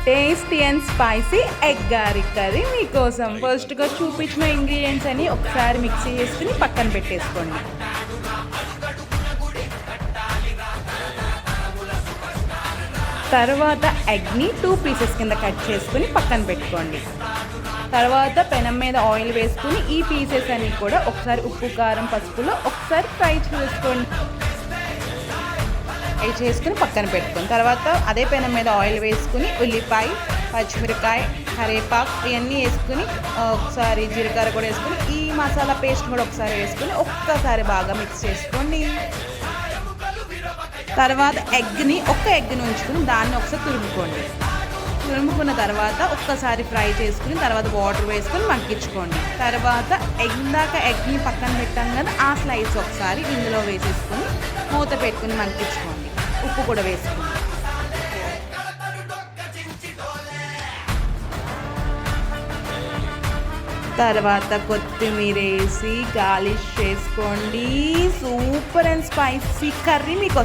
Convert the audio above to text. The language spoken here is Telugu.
Tasty and spicy egg garlic curry మీకోసం. ఫస్ట్గా చూపించిన ఇంగ్రీడియంట్స్ అని ఒకసారి మిక్సీ చేసుకుని పక్కన పెట్టేసుకోండి. తర్వాత ఎగ్ని 2 పీసెస్ కింద కట్ చేసుకుని పక్కన పెట్టుకోండి. తర్వాత పెనం మీద ఆయిల్ వేసుకుని ఈ పీసెస్ అన్ని కూడా ఒకసారి ఉప్పు కారం పసుపులో ఒకసారి ఫ్రై చేసుకుని పక్కన పెట్టుకోండి. తర్వాత అదే పెనం మీద ఆయిల్ వేసుకుని ఉల్లిపాయ పచ్చిమిరకాయ కరివేపాకు ఇవన్నీ వేసుకుని ఒకసారి జీలకర్ర కూడా వేసుకుని ఈ మసాలా పేస్ట్ కూడా ఒకసారి వేసుకుని ఒక్కసారి బాగా మిక్స్ చేసుకోండి. తర్వాత ఒక్క ఎగ్ని ఉంచుకుని దాన్ని ఒకసారి తురుముకున్న తర్వాత ఒక్కసారి ఫ్రై చేసుకుని తర్వాత వాటర్ వేసుకొని మగ్గించుకోండి. తర్వాత ఎగ్ని పక్కన పెట్టాం కదా, ఆ స్లైస్ ఒకసారి ఇందులో వేసేసుకొని మూత పెట్టుకుని మగ్గించుకోండి. ఉప్పు కూడా వేసుకోండి. తర్వాత కొత్తిమీర వేసి గార్నిష్ చేసుకోండి. సూపర్ అండ్ స్పైసీ కర్రీ మీకు